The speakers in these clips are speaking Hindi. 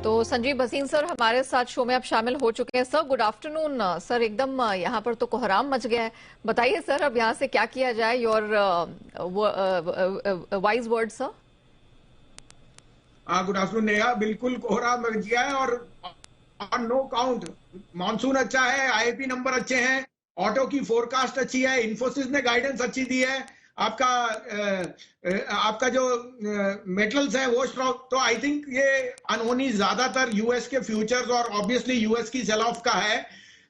तो संजीव भसीन सर हमारे साथ शो में अब शामिल हो चुके हैं। Sir good afternoon. सर एकदम यहाँ पर तो कोहराम मच गया है, बताइए सर अब यहाँ से क्या किया जाए, your wise word sir. Good afternoon Neha. बिल्कुल कोहराम मच गया है और नो काउंट। मानसून अच्छा है, आईपी नंबर अच्छे हैं, ऑटो की फोरकास्ट अच्छी है, इन्फोसिस ने गाइडेंस अच्छी दी है, आपका जो मेटल्स है वो स्ट्रॉन्ग। तो आई थिंक ये अनहोनी ज्यादातर यूएस के फ्यूचर्स और ऑब्वियसली यूएस की सेल ऑफ का है।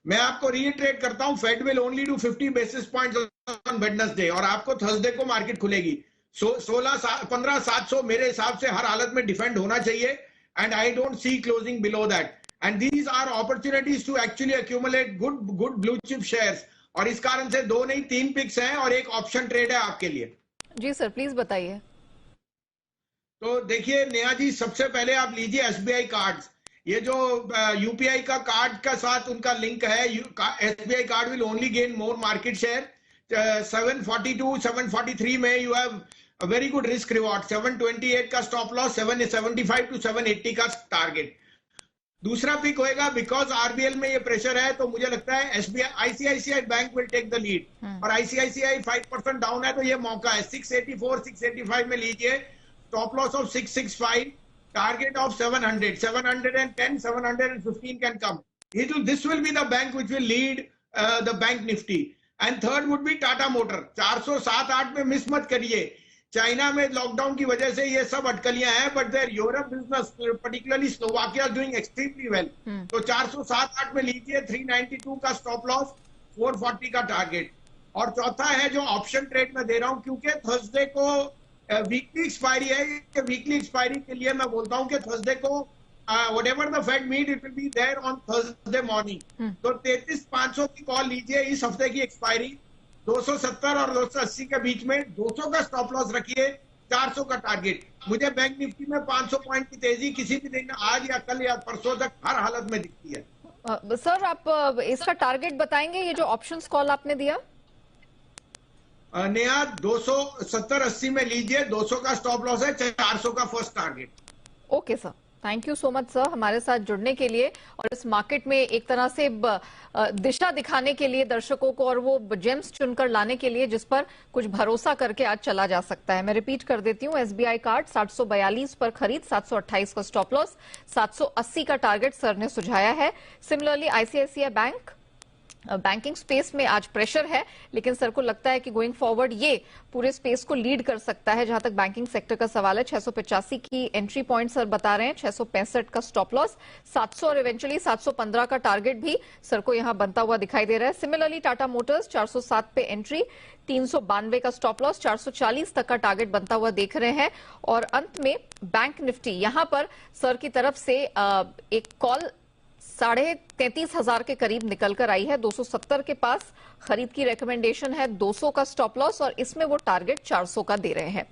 मैं आपको रीइटरेट करता हूं, Fed will only do 50 basis points on Wednesday और आपको थर्सडे को मार्केट खुलेगी 15,700 मेरे हिसाब से हर हालत में डिफेंड होना चाहिए and I don't see closing below that and these are opportunities to actually accumulate good blue chip shares और इस कारण से 2 नहीं 3 पिक्स हैं और एक ऑप्शन ट्रेड है आपके लिए। जी सर प्लीज बताइए। तो देखिए नेहा जी, सबसे पहले आप लीजिए एसबीआई कार्ड्स। ये जो यूपीआई का कार्ड का साथ उनका लिंक है, SBI card will only gain more market share. 742 743 में you have a very good risk reward. 728 का स्टॉप लॉस, 775 टू 780 का टारगेट। दूसरा पिक होएगा बिकॉज आरबीएल में ये प्रेशर है तो मुझे लगता है SBI ICICI Bank will take the lead और आईसीआईसीआई 5% डाउन है तो ये मौका है। 684 685 में लीजिए, stop loss of 665, target of 700, 710, 715 can come. This will be the bank which will lead the Bank Nifty and third would be Tata Motor. 407-8 में मिस मत करिए। चाइना में लॉकडाउन की वजह से ये सब अटकलियां हैं but there Europe business particularly Slovakia doing extremely well. तो 407-8 में लीजिए, 392 का स्टॉप लॉस, 440 का टारगेट। और चौथा है जो ऑप्शन ट्रेड में दे रहा हूं क्योंकि थर्सडे को वीकली एक्सपायरी है। वीकली एक्सपायरी के लिए मैं बोलता हूं कि थर्सडे को whatever the Fed meet it will be there on Thursday morning. तो 33,500 की कॉल लीजिए, इस हफ्ते की एक्सपायरी 270 और 280 के बीच में। 200 का स्टॉप लॉस रखिए, 400 का टारगेट। मुझे बैंक निफ्टी में 500 पॉइंट की तेजी किसी भी दिन आज या कल या परसों तक हर हालत में दिखती है। सर आप इसका टारगेट बताएंगे, ये जो ऑप्शंस कॉल आपने दिया? नेहा 270-80 में लीजिए, 200 का स्टॉप लॉस है, 400 का first target. Okay sir, thank you so much sir हमारे साथ जुड़ने के लिए और इस मार्केट में एक तरह से दिशा दिखाने के लिए दर्शकों को और वो जेम्स चुनकर लाने के लिए जिस पर कुछ भरोसा करके आज चला जा सकता है। मैं रिपीट कर देती हूँ, एसबीआई कार्ड 742 पर खरीद, 728 का स्टॉप लॉस, 780 का टारगेट सर ने सुझाया है। Similarly ICICI bank, banking space में आज प्रेशर है लेकिन सर को लगता है कि गोइंग फॉरवर्ड ये पूरे स्पेस को लीड कर सकता है जहां तक बैंकिंग सेक्टर का सवाल है। 685 की एंट्री पॉइंट सर बता रहे हैं, 665 का स्टॉप लॉस, 700 और इवेंचुअली 715 का टारगेट भी सर को यहां बनता हुआ दिखाई दे रहा है। सिमिलरली टाटा मोटर्स 407 पे एंट्री, 392 का स्टॉप लॉस, 440 तक का टारगेट बनता हुआ देख रहे हैं। और अंत में बैंक निफ्टी, यहां पर सर की तरफ से एक कॉल 33,500 के करीब निकल कर आई है। 270 के पास खरीद की रेकमेंडेशन है, 200 का स्टॉप लॉस और इसमें वो टारगेट 400 का दे रहे हैं।